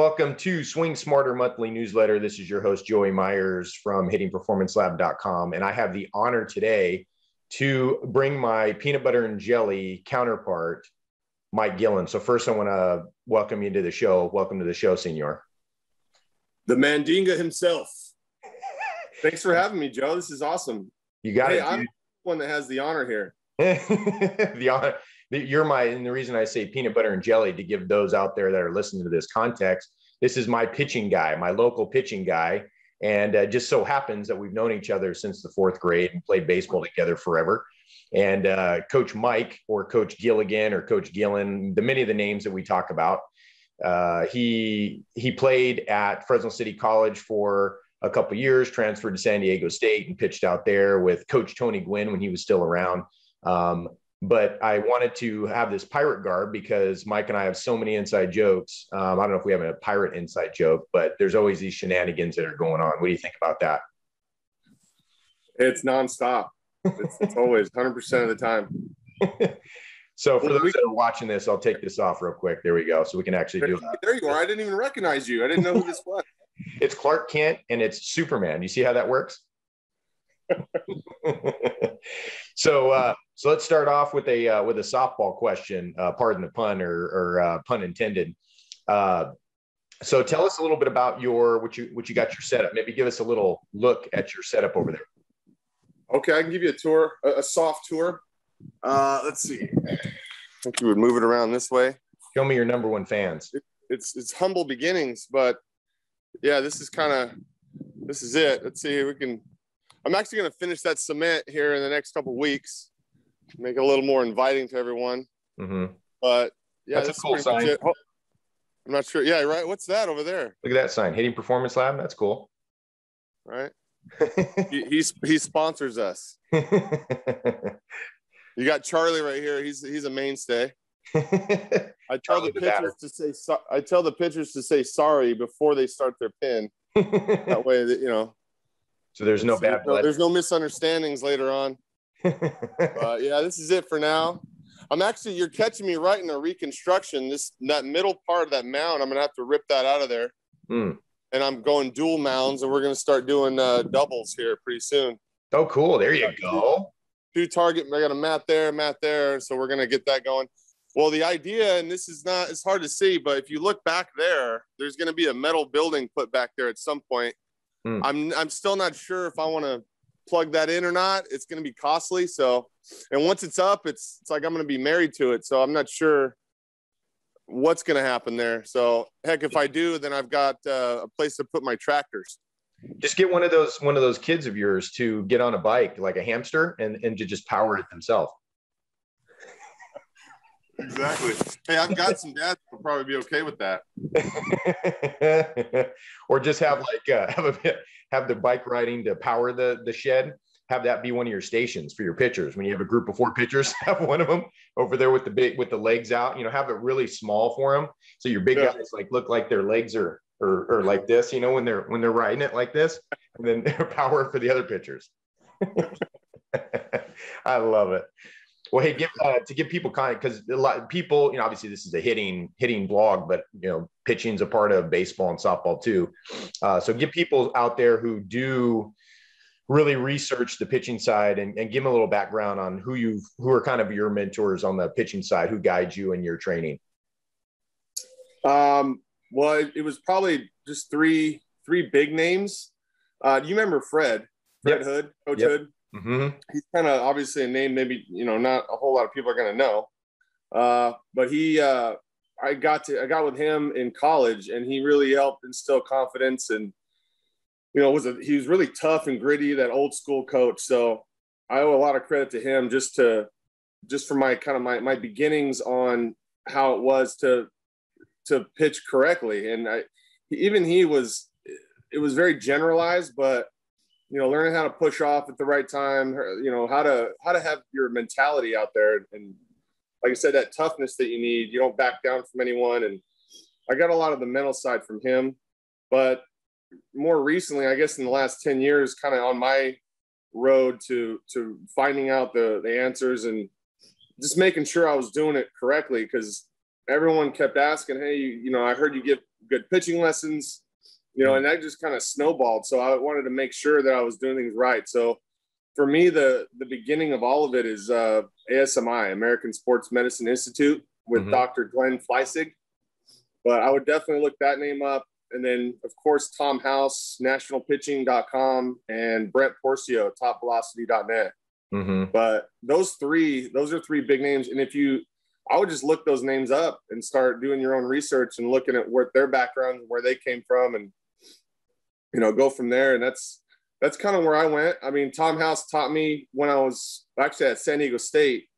welcome to Swing Smarter Monthly Newsletter. This is your host, Joey Myers from hittingperformancelab.com. And I have the honor today to bring my peanut butter and jelly counterpart, Mike Gillen. So first, I want to welcome you to the show. Welcome to the show, Senor. The Mandinga himself. Thanks for having me, Joe. This is awesome. You got it. I'm the one that has the honor here. The honor. And the reason I say peanut butter and jelly, to give those out there that are listening to this context, this is my pitching guy, my local pitching guy. And just so happens that we've known each other since the fourth grade and played baseball together forever. And Coach Mike, or Coach Gilligan, or Coach Gillen, many of the names that we talk about, he played at Fresno City College for a couple of years, transferred to San Diego State and pitched out there with Coach Tony Gwynn when he was still around. But I wanted to have this pirate garb because Mike and I have so many inside jokes. I don't know if we have a pirate inside joke, but there's always these shenanigans that are going on. What do you think about that? It's nonstop. It's always 100% of the time. So for those that are watching this, I'll take this off real quick. There we go. So we can actually do it. There you are. I didn't even recognize you. I didn't know who this was. It's Clark Kent and it's Superman. You see how that works? So let's start off with a softball question. Pardon the pun, or pun intended. So tell us a little bit about what you got your setup. Maybe give us a little look at your setup over there. Okay, I can give you a tour, a soft tour. Let's see. I think you would move it around this way. Show me your number one fans. It's humble beginnings, but yeah, this is it. Let's see. I'm actually going to finish that cement here in the next couple of weeks, make it a little more inviting to everyone. Mm-hmm. But yeah, that's a cool sign. I'm not sure. Yeah, right. What's that over there? Look at that sign, Hitting Performance Lab. That's cool. Right. he sponsors us. You got Charlie right here. He's a mainstay. I tell the pitchers to say sorry before they start their pin. That way that So there's no bad blood. There's no misunderstandings later on. Yeah, this is it for now. You're catching me right in a reconstruction. That middle part of that mound, I'm going to have to rip that out of there. Mm. And I'm going dual mounds, and we're going to start doing doubles here pretty soon. Oh, cool. There you go. Two target. I got a mat there. So we're going to get that going. Well, the idea, and it's hard to see, but if you look back there's going to be a metal building put back there at some point. Mm. I'm still not sure if I want to plug that in or not. It's going to be costly. So, and once it's up, it's like I'm going to be married to it. So I'm not sure what's going to happen there. So heck, if I do, then I've got a place to put my tractors. Just get one of those kids of yours to get on a bike, like a hamster, and to just power it themselves. Exactly. Hey, I've got some dads who will probably be okay with that. Or just have have the bike riding to power the shed. Have that be one of your stations for your pitchers. When you have a group of 4 pitchers, have one of them over there with the legs out. Have it really small for them, so your big guys look like their legs are like this. When they're riding it like this, and then power for the other pitchers. I love it. Well, hey, to give people because a lot of people, obviously this is a hitting blog, but pitching's a part of baseball and softball too. So give people out there who do really research the pitching side and give them a little background on who are kind of your mentors on the pitching side, who guide you in your training. Well, it was probably just three big names. Do you remember Fred Yep. Hood, Coach Yep. Hood? Mm-hmm. He's kind of obviously a name maybe not a whole lot of people are going to know, but I got with him in college, and he really helped instill confidence, and he was really tough and gritty, that old school coach. So I owe a lot of credit to him just for my beginnings on how it was to pitch correctly, and it was very generalized, but learning how to push off at the right time, how to have your mentality out there. And like I said, that toughness that you need, you don't back down from anyone. And I got a lot of the mental side from him, but more recently, I guess in the last 10 years, kind of on my road to finding out the answers and just making sure I was doing it correctly. Cause everyone kept asking, hey, I heard you give good pitching lessons, and that just kind of snowballed. So I wanted to make sure that I was doing things right. So for me, the beginning of all of it is ASMI, American Sports Medicine Institute, with Dr. Glenn Fleissig. But I would definitely look that name up. And then, of course, Tom House, nationalpitching.com, and Brent Porcio, topvelocity.net. But those are three big names. And I would just look those names up and start doing your own research and looking at what their background, where they came from, and, go from there. And that's kind of where I went. I mean, Tom House taught me when I was actually at San Diego State,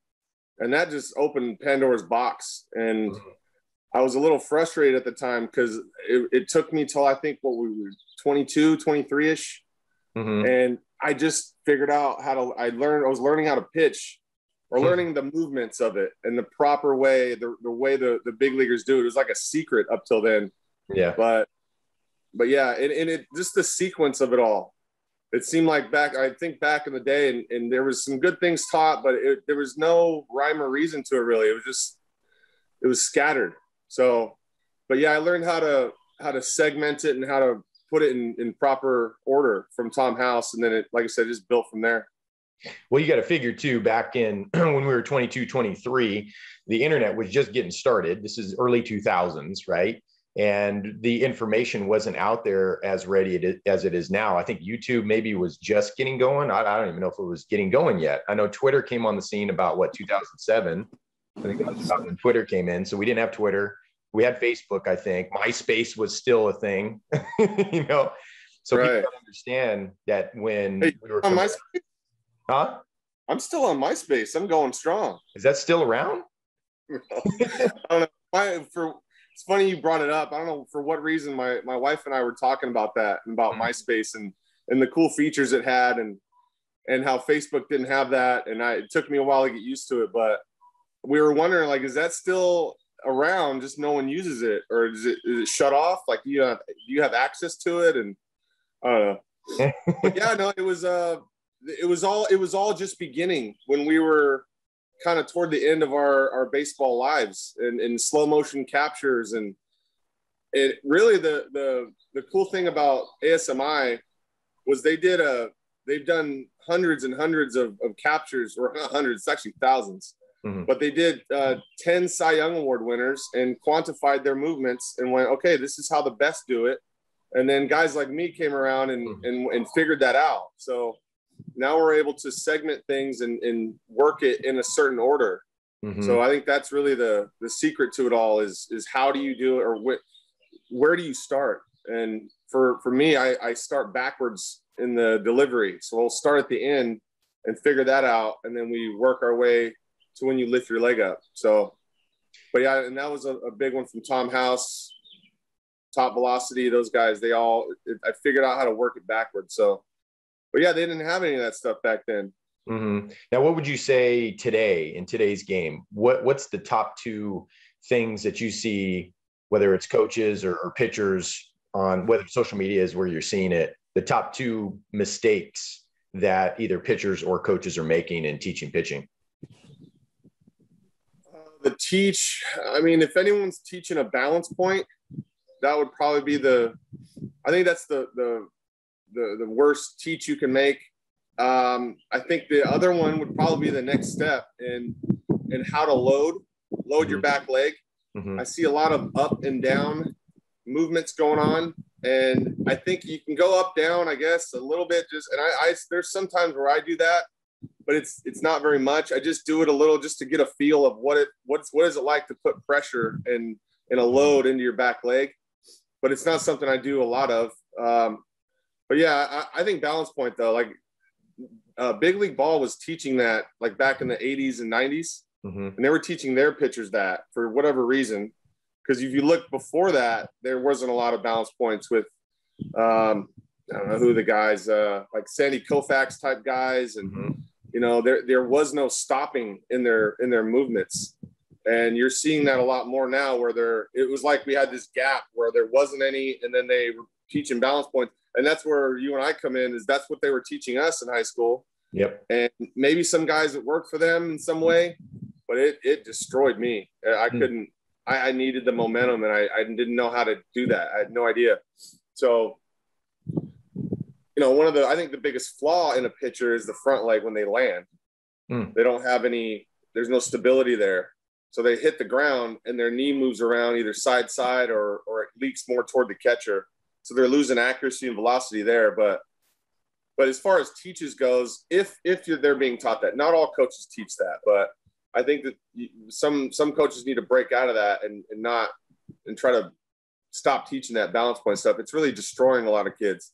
and that just opened Pandora's box. And I was a little frustrated at the time because it took me till I think we were 22, 23-ish. And I just figured out I was learning how to pitch, or learning the movements of it and the proper way, the way the big leaguers do it. It was like a secret up till then. Yeah. But yeah, and it just the sequence of it all. It seemed like back in the day, and there was some good things taught, but there was no rhyme or reason to it really. It was scattered. So, but yeah, I learned how to segment it and how to put it in proper order from Tom House. And then it, like I said, just built from there. Well, you got to figure too, back in when we were 22, 23, the internet was just getting started. This is early 2000s, right? And the information wasn't out there as ready as it is now. I think YouTube maybe was just getting going. I don't even know if it was getting going yet. I know Twitter came on the scene about 2007. I think that was about when Twitter came in. So we didn't have Twitter. We had Facebook, I think. MySpace was still a thing, So right. People understand that when we were on MySpace? Huh? I'm still on MySpace. I'm going strong. Is that still around? I don't know. It's funny you brought it up. I don't know for what reason my wife and I were talking about that, and about MySpace and the cool features it had, and how Facebook didn't have that. And it took me a while to get used to it, but we were wondering, like, is that still around, just no one uses it, or is it shut off? Like, do you have access to it? And I don't know. But yeah, no, it was all just beginning when we were kind of toward the end of our baseball lives, and in slow motion captures. And it really, the cool thing about ASMI was they've done hundreds and hundreds of captures, or not hundreds, it's actually thousands. But they did 10 Cy Young Award winners and quantified their movements and went, okay, this is how the best do it. And then guys like me came around and figured that out. So now we're able to segment things and work it in a certain order. So I think that's really the secret to it all is how do you do it, or where do you start? And for me, I start backwards in the delivery. So we'll start at the end and figure that out. And then we work our way to when you lift your leg up. So, but yeah, and that was a big one from Tom House, Top Velocity, those guys, I figured out how to work it backwards. So, but yeah, they didn't have any of that stuff back then. Now, what would you say today in today's game? What's the top two things that you see, whether it's coaches or pitchers, on whether social media is where you're seeing it, the top two mistakes that either pitchers or coaches are making in teaching pitching? I mean, if anyone's teaching a balance point, that would probably be I think that's the worst teach you can make. I think the other one would probably be the next step in how to load your back leg. I see a lot of up and down movements going on, and I think you can go up, down, I guess, a little bit. And there's sometimes where I do that, but it's not very much. I just do it a little just to get a feel of what is it like to put pressure and a load into your back leg. But it's not something I do a lot of. But yeah, I think balance point though, like Big League Ball was teaching that like back in the 80s and 90s, and they were teaching their pitchers that for whatever reason. Because if you look before that, there wasn't a lot of balance points with I don't know who the guys like Sandy Koufax type guys, and there was no stopping in their movements. And you're seeing that a lot more now, where it was like we had this gap where there wasn't any, and then they were teaching balance points. And that's where you and I come in, is that's what they were teaching us in high school. Yep. And maybe some guys it worked for them in some way, but it destroyed me. I couldn't I needed the momentum, and I didn't know how to do that. I had no idea. So, I think the biggest flaw in a pitcher is the front leg when they land. They don't have there's no stability there. So they hit the ground and their knee moves around either side or it leaks more toward the catcher. So they're losing accuracy and velocity there. But as far as teaches goes, if they're being taught that, not all coaches teach that, but I think that some coaches need to break out of that and try to stop teaching that balance point stuff. It's really destroying a lot of kids.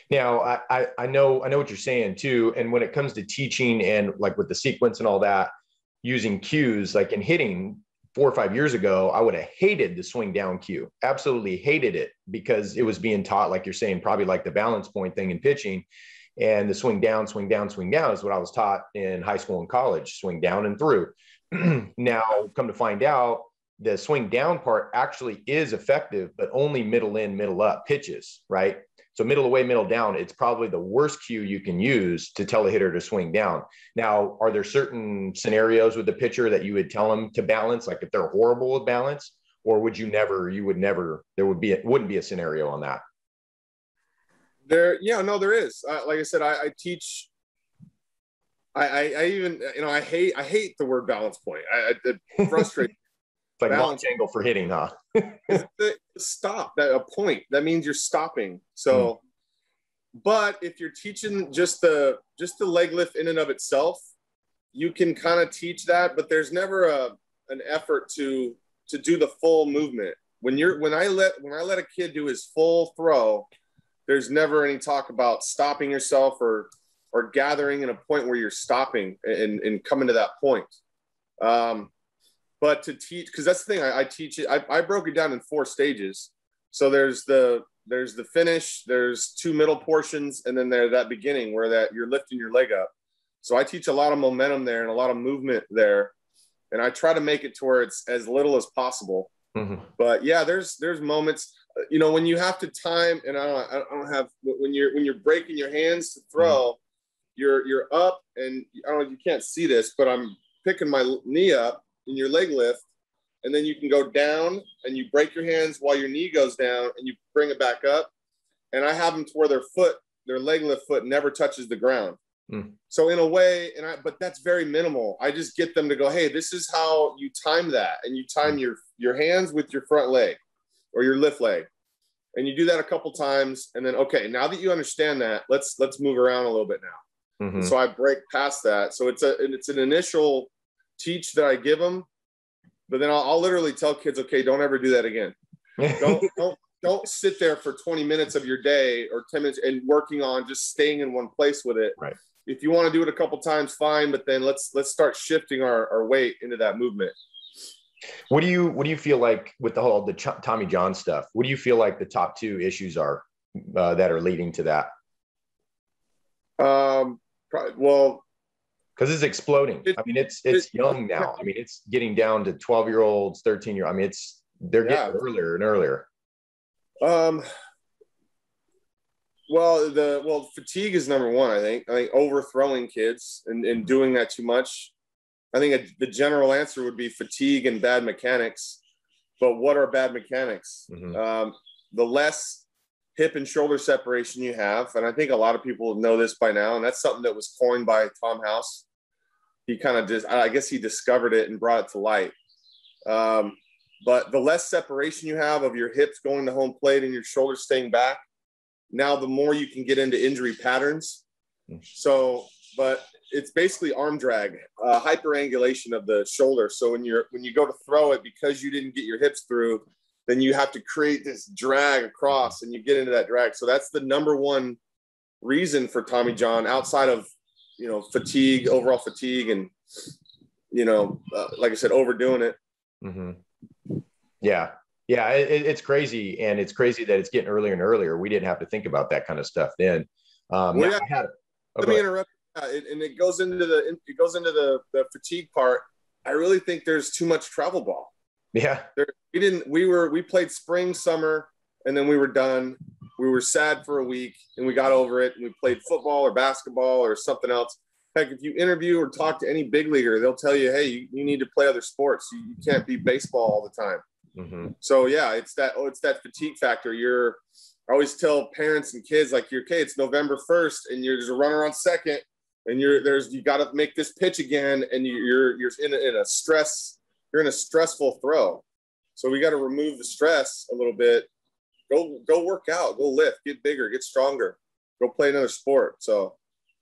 Now, I know what you're saying too. And when it comes to teaching and like with the sequence and all that, using cues, like in hitting 4 or 5 years ago, I would have hated the swing down cue. Absolutely hated it because it was being taught, like you're saying, probably like the balance point thing in pitching. And the swing down is what I was taught in high school and college, swing down and through. Now, come to find out, the swing down part actually is effective, but only middle in, middle up pitches, right? So middle away, middle down, it's probably the worst cue you can use to tell a hitter to swing down. Now, are there certain scenarios with the pitcher that you would tell them to balance, like if they're horrible with balance, or wouldn't be a scenario on that? There is. Like I said, I teach. I even, I hate the word balance point. It frustrates. It's like launch angle for hitting, huh? Stop. A point. That means you're stopping. So, but if you're teaching just the leg lift in and of itself, you can kind of teach that. But there's never an effort to do the full movement. When I let a kid do his full throw, there's never any talk about stopping yourself or gathering in a point where you're stopping and coming to that point. But to teach, because that's the thing, I teach it. I broke it down in 4 stages. So there's the finish, there's 2 middle portions, and then there's that beginning where you're lifting your leg up. So I teach a lot of momentum there and a lot of movement there, and I try to make it to where it's as little as possible. Mm-hmm. But yeah, there's moments, when you have to time, and I don't have, when you're breaking your hands to throw, you're up, and I don't know if you can't see this, but I'm picking my knee up in your leg lift, and then you can go down and you break your hands while your knee goes down and you bring it back up. And I have them to where their leg lift foot never touches the ground. So in a way, but that's very minimal. I just get them to go, hey, this is how you time that. And you time your hands with your front leg or your lift leg. And you do that a couple times. And then, okay, now that you understand that, let's move around a little bit now. Mm-hmm. So I break past that. So it's an initial teach that I give them, but then I'll literally tell kids, okay, don't ever do that again. Don't sit there for 20 minutes of your day or 10 minutes and working on just staying in one place with it. Right. If you want to do it a couple times, fine, but then let's start shifting our weight into that movement. What do you feel like with the Tommy John stuff? What do you feel like the top 2 issues are that are leading to that? Because it's exploding. It's young now. It's getting down to 12-year-olds, 13-year. They're getting earlier and earlier. Well, fatigue is number one. I think overthrowing kids and doing that too much. I think the general answer would be fatigue and bad mechanics. But what are bad mechanics? Mm-hmm. The less hip and shoulder separation you have, and I think a lot of people know this by now, and that's something that was coined by Tom House. He kind of I guess he discovered it and brought it to light. But the less separation you have of your hips going to home plate and your shoulders staying back, now the more you can get into injury patterns. So, but it's basically arm drag, hyperangulation of the shoulder. So when you go to throw it, because you didn't get your hips through, then you have to create this drag across and you get into that drag. So that's the number one reason for Tommy John, outside of, fatigue, overall fatigue, and, like I said, overdoing it. Mm-hmm. Yeah. Yeah. It's crazy. And it's crazy that it's getting earlier and earlier. We didn't have to think about that kind of stuff then. Let me interrupt. And it goes into the fatigue part. I really think there's too much travel ball. Yeah. We played spring, summer, and then we were done. We were sad for a week and we got over it, and we played football or basketball or something else. heck, if you interview or talk to any big leaguer, they'll tell you, hey, you need to play other sports. You can't be baseball all the time. Mm-hmm. So yeah, it's that fatigue factor. I always tell parents and kids, like, okay, it's November 1st and there's a runner on second, and you got to make this pitch again, and you're in a stressful throw. So we got to remove the stress a little bit. Go work out, go lift, get bigger, get stronger, go play another sport. So,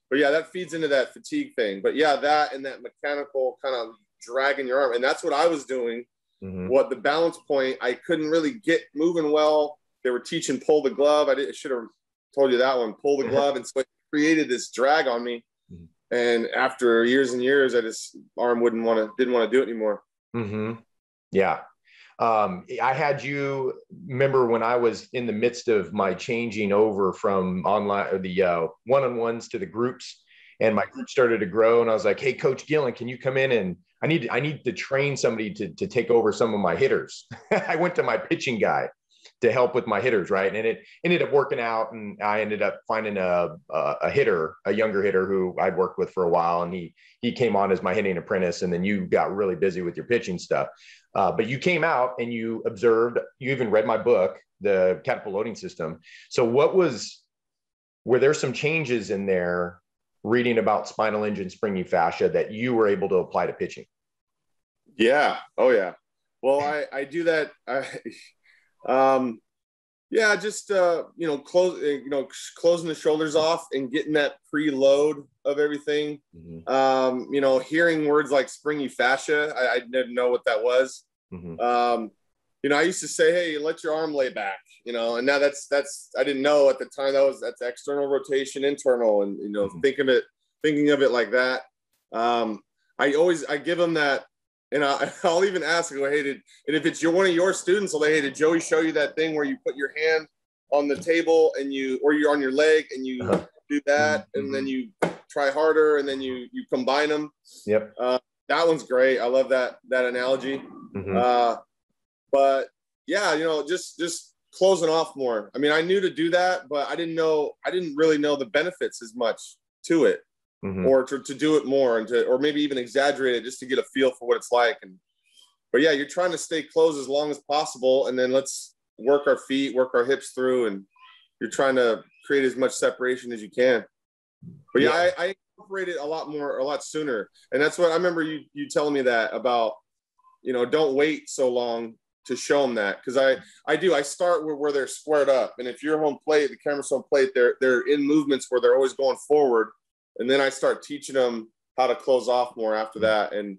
but yeah, that feeds into that fatigue thing. But yeah, that and that mechanical kind of dragging your arm, and that's what I was doing. Mm-hmm. What the balance point, I couldn't really get moving well. They were teaching pull the glove. I should have told you that one, pull the glove. And so it created this drag on me. Mm-hmm. And after years and years, arm didn't want to do it anymore. Mm-hmm. Yeah. I had you remember when I was in the midst of my changing over from online or the one-on-ones to the groups, and my group started to grow, and I was like, hey, Coach Gillen, can you come in and I need to train somebody to take over some of my hitters. I went to my pitching guy to help with my hitters, right? And it ended up working out, and I ended up finding a younger hitter who I'd worked with for a while, and he came on as my hitting apprentice, and then you got really busy with your pitching stuff. But you came out and you observed, you even read my book, the catapult loading system. So were there some changes in there reading about spinal engine springy fascia that you were able to apply to pitching? Yeah. Oh yeah. Well, I do that. Just closing the shoulders off and getting that preload of everything. Mm-hmm. Hearing words like springy fascia, I didn't know what that was. Mm-hmm. I used to say, hey, let your arm lay back, and now that's I didn't know at the time that's external rotation, internal, and mm-hmm. thinking of it like that. I give them that. And I'll even ask, I go, hey, and if it's one of your students, I'll say, hey, did Joey show you that thing where you put your hand on the table or you're on your leg and you do that, mm-hmm. and then you try harder and then you combine them? Yep. That one's great. I love that analogy. Mm-hmm. But yeah, just closing off more. I mean, I knew to do that, but I didn't really know the benefits as much to it. Mm-hmm. Or to do it more or maybe even exaggerate it just to get a feel for what it's like. But yeah, you're trying to stay close as long as possible, and then let's work our feet, work our hips through, and you're trying to create as much separation as you can. But yeah, I incorporated a lot sooner. And that's what I remember you telling me that about, don't wait so long to show them that. Cause I start where they're squared up. And if you're home plate, the camera's home plate, they're in movements where they're always going forward. And then I start teaching them how to close off more after that. And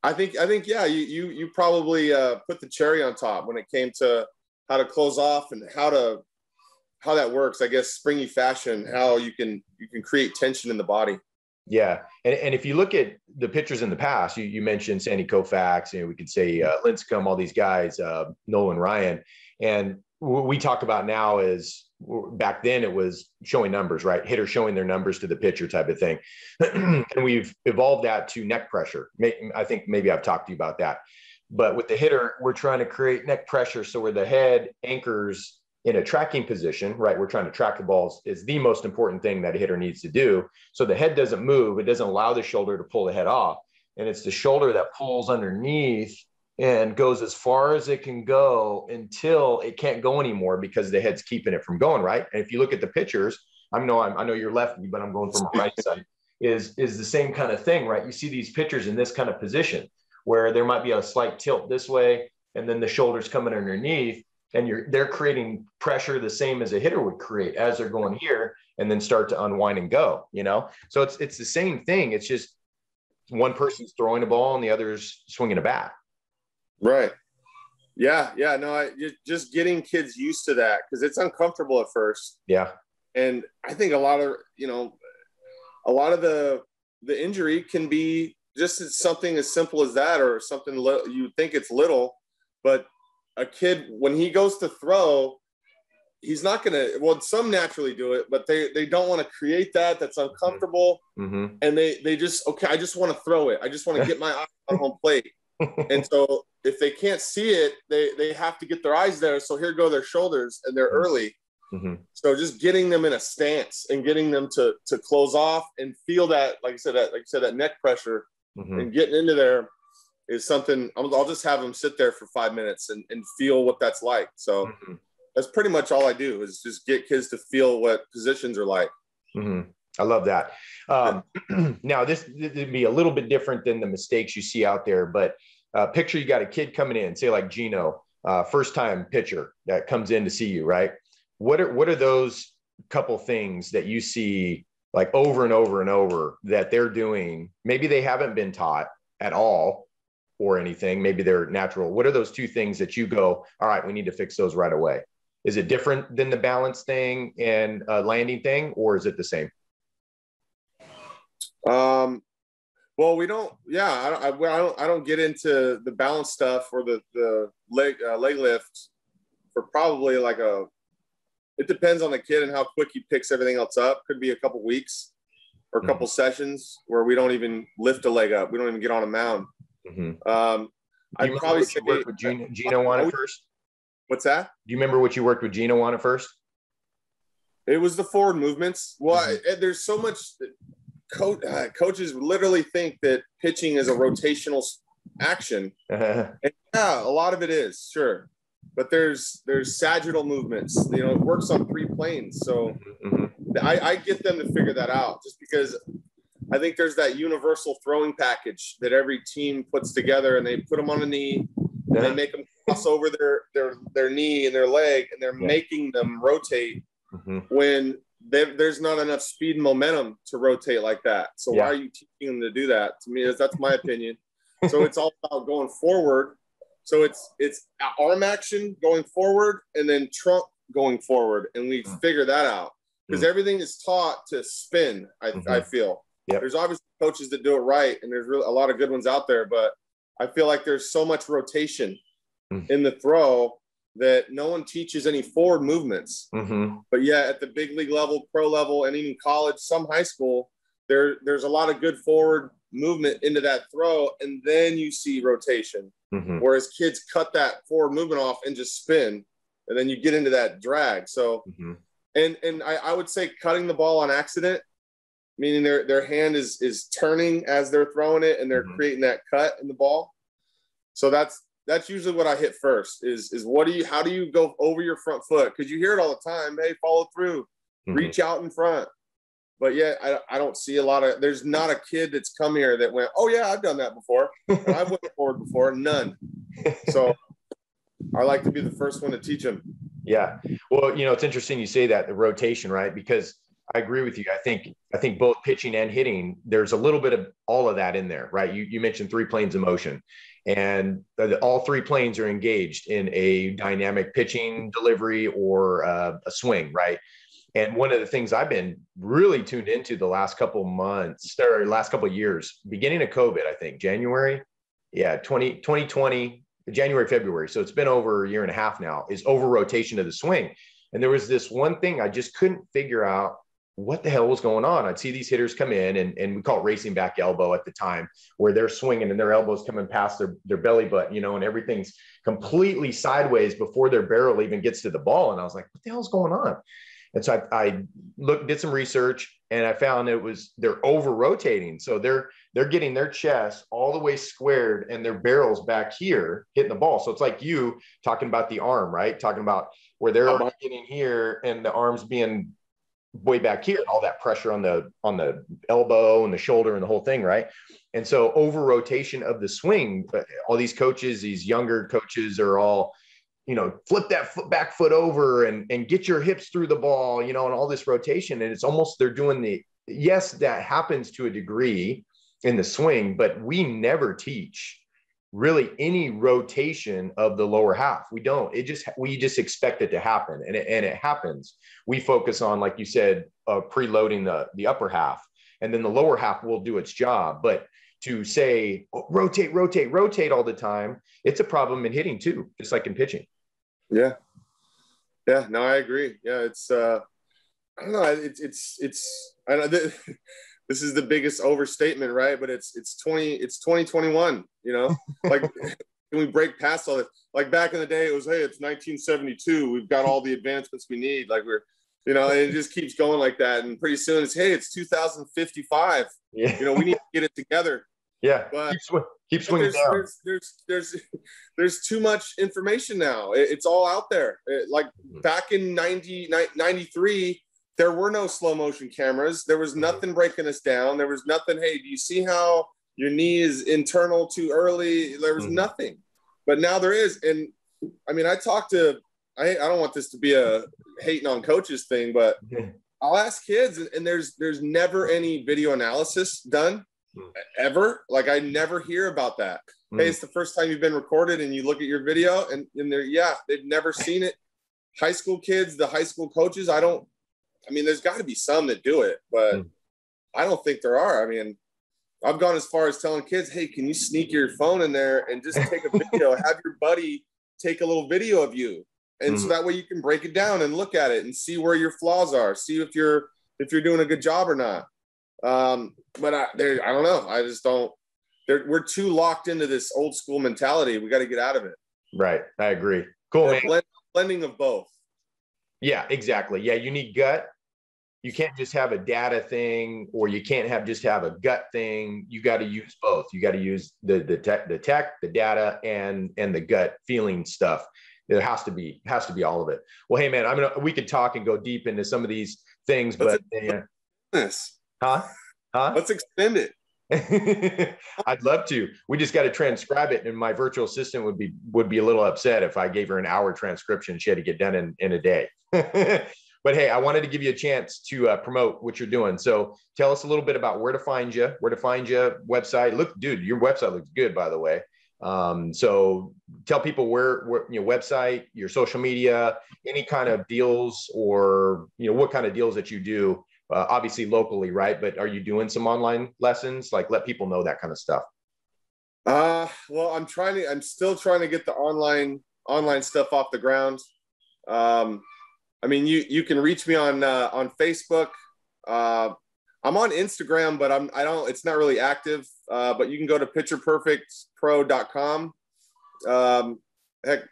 I think, yeah, you probably put the cherry on top when it came to how to close off and how that works. I guess springy fascia and how you can create tension in the body. Yeah. And if you look at the pitchers in the past, you mentioned Sandy Koufax, we could say Lincecum, all these guys, Nolan Ryan. And what we talk about now is, back then it was showing numbers, right? Hitters showing their numbers to the pitcher type of thing. And we've evolved that to neck pressure. I think maybe I've talked to you about that. But with the hitter, we're trying to create neck pressure. So where the head anchors in a tracking position, right? We're trying to track the balls is the most important thing that a hitter needs to do. So the head doesn't move. It doesn't allow the shoulder to pull the head off. And it's the shoulder that pulls underneath and goes as far as it can go until it can't go anymore because the head's keeping it from going, right? And if you look at the pitchers, I know you're lefty, but I'm going from the right side, is the same kind of thing, right? You see these pitchers in this kind of position where there might be a slight tilt this way, and then the shoulder's coming underneath, and they're creating pressure the same as a hitter would create as they're going here, and then start to unwind and go, So it's the same thing. It's just one person's throwing a ball and the other's swinging a bat. Right. Yeah. No, just getting kids used to that because it's uncomfortable at first. Yeah. And I think a lot of the injury can be just something as simple as that, or something you think it's little, but a kid, when he goes to throw, he's not going to, well, some naturally do it, but they don't want to create that's uncomfortable. Mm-hmm. And they just, okay, I just want to throw it. I just want to get my eye on home plate. And so if they can't see it, they have to get their eyes there. So here go their shoulders, and they're early. Mm-hmm. So just getting them in a stance and getting them to close off and feel that, that neck pressure, Mm-hmm. and getting into there is something. I'll just have them sit there for 5 minutes and feel what that's like. So Mm-hmm. that's pretty much all I do, is just get kids to feel what positions are like. Mm-hmm. I love that. Now this would be a little bit different than the mistakes you see out there, but picture you got a kid coming in, say like Gino, first time pitcher that comes in to see you, right? What are those couple things that you see like over and over and over that they're doing? Maybe they haven't been taught at all or anything. Maybe they're natural. What are those two things that you go, all right, we need to fix those right away? Is it different than the balance thing and landing thing, or is it the same? Well, we don't. Yeah, I don't get into the balance stuff or the leg lift for probably like a. It depends on the kid and how quick he picks everything else up. Could be a couple weeks or a couple sessions where we don't even lift a leg up. We don't even get on a mound. Mm-hmm. I'd probably say you worked with Gino on it first. What's that? Do you remember what you worked with Gino on at first? It was the forward movements. Well, there's so much. Coaches literally think that pitching is a rotational action. And yeah, a lot of it is, sure. But there's sagittal movements. You know, it works on 3 planes. So I get them to figure that out, just because I think there's that universal throwing package that every team puts together, and they put them on a knee, and they make them cross over their knee and their leg, and they're making them rotate when there's not enough speed and momentum to rotate like that. So why are you teaching them to do that? To me, that's my opinion. So it's all about going forward. So it's arm action going forward, and then trunk going forward, and we figure that out, because everything is taught to spin. I feel there's obviously coaches that do it right, and there's really a lot of good ones out there, but I feel like there's so much rotation in the throw that no one teaches any forward movements. But yeah, at the big league level, pro level, and even college, some high school, there's a lot of good forward movement into that throw, and then you see rotation. Whereas kids cut that forward movement off and just spin, and then you get into that drag. So, and I would say cutting the ball on accident, meaning their hand is turning as they're throwing it, and they're creating that cut in the ball. So that's usually what I hit first is how do you go over your front foot? Because you hear it all the time. Hey, follow through, reach out in front. But yeah, I don't see a lot of, there's not a kid that's come here that went, oh yeah, I've done that before. And I've went forward before, none. So I like to be the first one to teach them. Yeah. Well, you know, it's interesting you say that, the rotation, right? Because I agree with you. I think both pitching and hitting, there's a little bit of all of that in there, right? You mentioned 3 planes of motion, and all 3 planes are engaged in a dynamic pitching delivery or a swing, right? And one of the things I've been really tuned into the last couple of months or last couple of years, beginning of COVID, I think January, 2020, January, February. So it's been over a year and a half now, is over rotation of the swing. And there was this one thing I just couldn't figure out what the hell was going on. I'd see these hitters come in, and we call it racing back elbow at the time, where they're swinging and their elbows coming past their belly button, you know, and everything's completely sideways before their barrel even gets to the ball. And I was like, what the hell's going on? And so I did some research, and I found they're over rotating. So they're getting their chest all the way squared and their barrel's back here hitting the ball. So it's like you talking about the arm, right? Talking about where they're getting here and the arms being way back here, all that pressure on the elbow and the shoulder and the whole thing, right? And so over rotation of the swing, all these coaches, these younger coaches are all, you know, flip that back foot over and get your hips through the ball, you know, and all this rotation. And it's almost, they're doing yes, that happens to a degree in the swing, but we never teach really any rotation of the lower half. We don't. We just expect it to happen, and it happens. We focus on, like you said, preloading the upper half, and then the lower half will do its job. But to say rotate all the time, it's a problem in hitting too, just like in pitching. Yeah. No, I agree. Yeah, it's I don't know. It's I know this is the biggest overstatement, right? But it's 2021, you know, like can we break past all this? Like back in the day, it was, hey, it's 1972. We've got all the advancements we need. Like and it just keeps going like that. And pretty soon it's, hey, it's 2055. Yeah. We need to get it together. Yeah. But keep swinging down. There's too much information now. It's all out there. Like back in 93, there were no slow motion cameras. There was nothing breaking us down. There was nothing. Hey, do you see how your knee is internal too early? There was nothing, but now there is. And I mean, I don't want this to be a hating on coaches thing, but I'll ask kids, and there's never any video analysis done ever. Like I never hear about that. Hey, it's the first time you've been recorded, and you look at your video, and they've never seen it. High school kids, the high school coaches, there's got to be some that do it, but I don't think there are. I mean, I've gone as far as telling kids, hey, can you sneak your phone in there and just take a video, have your buddy take a little video of you. And so that way you can break it down and look at it and see where your flaws are, see if you're doing a good job or not. But I don't know. I just don't, we're too locked into this old school mentality. We got to get out of it. Right. I agree. Cool, man. Blending of both. Yeah, exactly. Yeah. You need gut. You can't just have a data thing, or you can't just have a gut thing. You got to use both. You got to use the tech, the data, and the gut feeling stuff. It has to be all of it. Well, hey man, we could talk and go deep into some of these things, but let's extend it. I'd love to. We just got to transcribe it, and my virtual assistant would be a little upset if I gave her an hour transcription. She had to get done in a day. But hey, I wanted to give you a chance to promote what you're doing. So tell us a little bit about where to find you, website. Look, dude, your website looks good, by the way. So tell people where your website, your social media, any kind of deals, or, what kind of deals that you do, obviously locally, right? But are you doing some online lessons? Like, let people know that kind of stuff. Well, I'm still trying to get the online stuff off the ground. You can reach me on Facebook. I'm on Instagram, but it's not really active. But you can go to pictureperfectpro.com. Heck,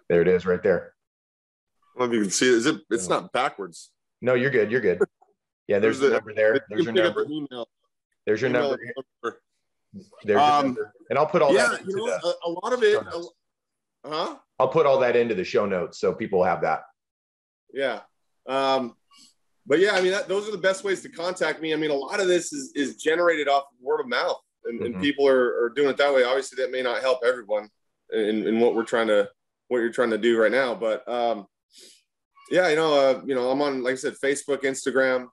there it is right there. I don't know if you can see it. It's not backwards. No, you're good. You're good. Yeah, there's the number there. There's your number. There's your number. There's your number. And I'll put all that into a lot of it. I'll put all that into the show notes so people have that. Yeah. But yeah, those are the best ways to contact me. A lot of this is generated off word of mouth, and people are doing it that way. Obviously, that may not help everyone in what you're trying to do right now. But yeah, I'm on, like I said, Facebook, Instagram.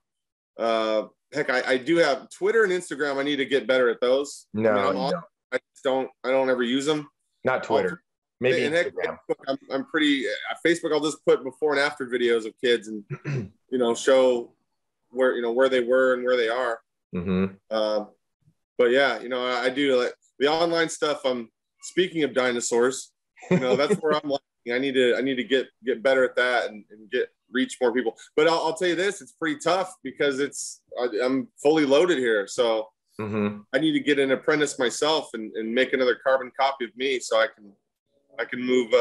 Heck, I do have Twitter and Instagram. I need to get better at those. No, I don't ever use them. Not Twitter. Maybe Instagram. Heck, I'm pretty Facebook. I'll just put before and after videos of kids and show where they were and where they are. But yeah, I do like the online stuff. Speaking of dinosaurs, that's where I'm like, I need to get better at that and reach more people. But I'll tell you this, it's pretty tough because I'm fully loaded here. So I need to get an apprentice myself and make another carbon copy of me so I can move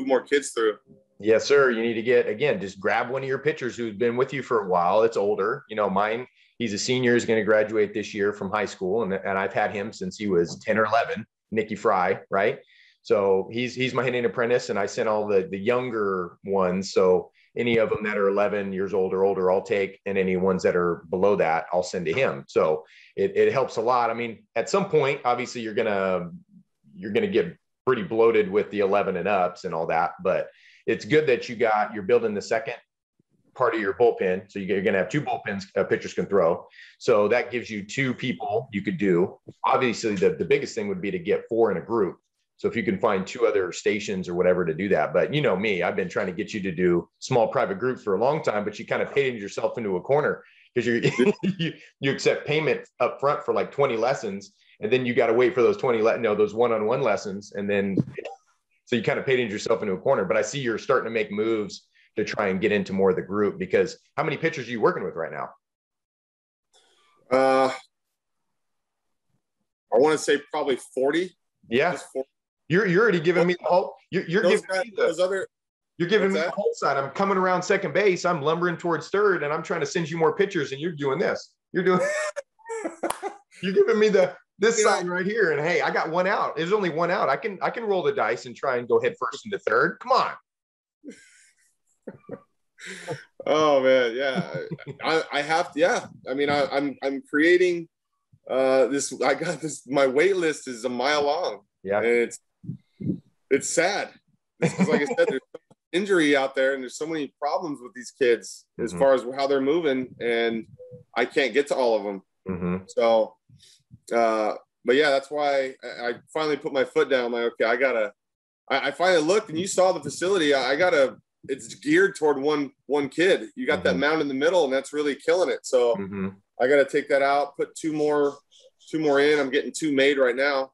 more kids through. Yes, sir. You need to just grab one of your pitchers who's been with you for a while. It's older. Mine, he's a senior, is going to graduate this year from high school. And I've had him since he was 10 or 11, Nicky Fry, right? So he's my hitting apprentice, and I sent all the younger ones. So any of them that are 11 years old or older, I'll take, and any ones that are below that, I'll send to him. So it helps a lot. At some point, obviously you're gonna get pretty bloated with the 11 and ups and all that, but it's good that you're building the second part of your bullpen. So you're going to have two bullpens pitchers can throw. So that gives you two people you could do. Obviously the biggest thing would be to get 4 in a group. So if you can find 2 other stations or whatever to do that, but me, I've been trying to get you to do small private groups for a long time, but you kind of painted yourself into a corner because you accept payment up front for like 20 lessons. And then you got to wait for those 20, those one-on-one lessons. And then, so you kind of painted yourself into a corner, but I see you're starting to make moves to try and get into more of the group, because how many pitchers are you working with right now? I want to say probably 40. Yeah. Just four. You're already giving me the whole. You're giving me the. You're giving me the whole side. I'm coming around second base. I'm lumbering towards third, and I'm trying to send you more pictures, and you're doing this. You're giving me this side right here. And hey, I got one out. There's only one out. I can roll the dice and try and go head first into third. Come on. Oh man, yeah. I have to. Yeah, I mean, I'm creating this. I got this. My wait list is a mile long. Yeah, and it's sad because, like I said, there's injury out there, and there's so many problems with these kids as far as how they're moving, and I can't get to all of them. So, but yeah, that's why I finally put my foot down. I'm like, okay, I finally looked, and you saw the facility. It's geared toward one kid. You got that mound in the middle, and that's really killing it. So I got to take that out, put two more in. I'm getting 2 made right now.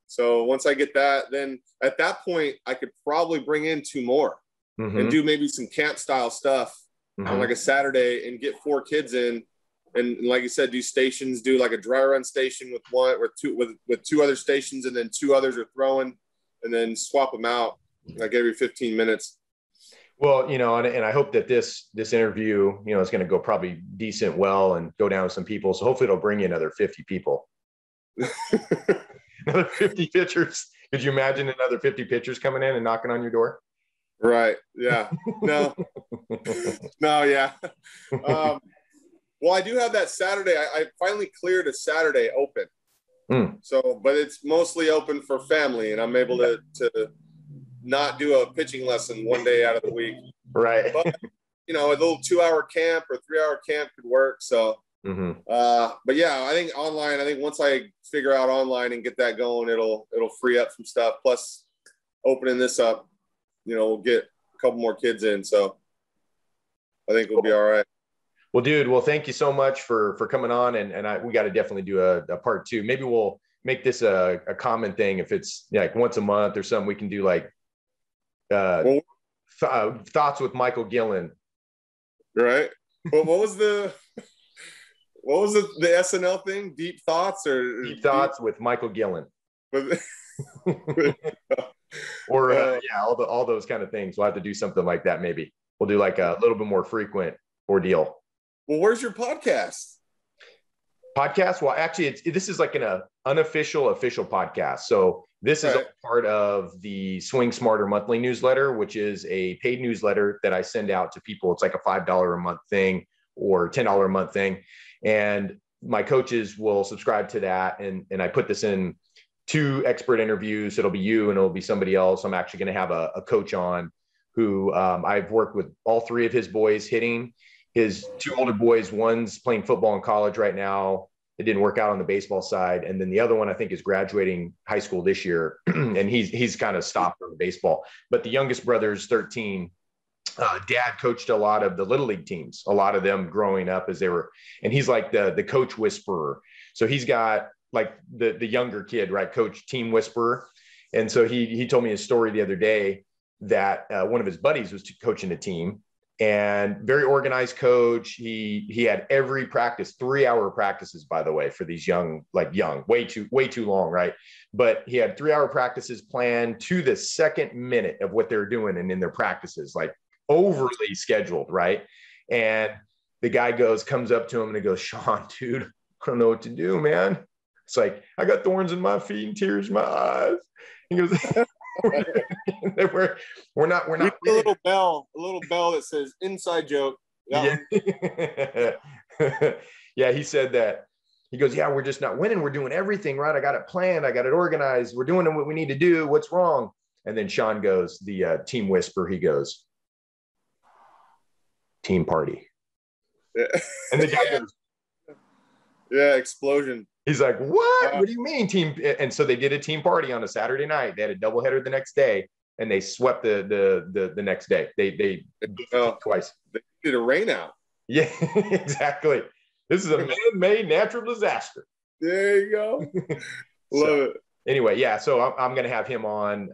So once I get that, then at that point, I could probably bring in 2 more and do maybe some camp style stuff on like a Saturday and get 4 kids in. And like you said, do stations, do like a dry run station with 2 other stations, and then 2 others are throwing, and then swap them out like every 15 minutes. Well, and I hope that this interview, is going to go probably decent well and go down with some people. So hopefully it'll bring you another 50 people. Another 50 pitchers. Could you imagine another 50 pitchers coming in and knocking on your door? Right. Yeah. No. No. Yeah. Well, I do have that Saturday. I finally cleared a Saturday open. So, but it's mostly open for family, and I'm able to not do a pitching lesson one day out of the week. Right. But, a little 2-hour camp or 3-hour camp could work. So, but yeah, I think online, once I figure out online and get that going, it'll free up some stuff. Plus opening this up, we'll get a couple more kids in. So I think we'll be all right. Well, dude, thank you so much for coming on. And we got to definitely do a part 2. Maybe we'll make this a common thing. If it's like once a month or something, we can do like thoughts with Michael Gillen. Right. Well, what was the SNL thing? Deep Thoughts with Michael Gillen. Or all those kind of things. We'll have to do something like that. Maybe we'll do like a little bit more frequent ordeal. Well, where's your podcast? Well, actually, this is like an unofficial official podcast. So this is a part of the Swing Smarter monthly newsletter, which is a paid newsletter that I send out to people. It's like a $5 a month thing or $10 a month thing. And my coaches will subscribe to that. And I put this in 2 expert interviews. It'll be you and it'll be somebody else. I'm actually going to have a coach on who I've worked with all 3 of his boys hitting. His 2 older boys, one's playing football in college right now. It didn't work out on the baseball side. And then the other one, I think, is graduating high school this year. And he's kind of stopped on baseball. But the youngest brother's 13. Dad coached a lot of the little league teams, a lot of them growing up as they were, and he's like the coach whisperer. So he's got like the younger kid, right? Coach team whisperer. And so he told me a story the other day that one of his buddies was coaching a team, and very organized coach. He had every practice, 3-hour practices, by the way, for these young, way too long. Right. But he had 3-hour practices planned to the second minute of what they're doing. And in their practices, like overly scheduled. Right. And the guy comes up to him and he goes, "Sean, dude, I don't know what to do, man." It's like, "I got thorns in my feet and tears in my eyes." He goes, we're not a little bell that says inside joke. Yeah. Yeah, he said that. He goes, "Yeah, we're just not winning. We're doing everything right. I got it planned. I got it organized. We're doing what we need to do. What's wrong?" And then Sean goes, the team whisper, he goes, "Team party." Yeah. And the guy goes, "Yeah, explosion." He's like, "What? What do you mean team?" And so they did a team party on a Saturday night. They had a doubleheader the next day, and they swept the next day. They twice. They did a rain out. Yeah, exactly. This is a man-made natural disaster. There you go. Love it. Anyway, yeah. So I'm going to have him on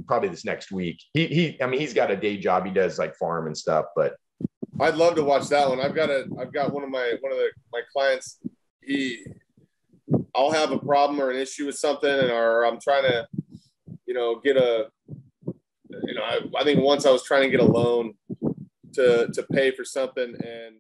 probably this next week. He's got a day job. He does like farm and stuff, but I'd love to watch that one. I've got one of my clients. I'll have a problem or an issue with something, or I'm trying to, get I think once I was trying to get a loan to pay for something, and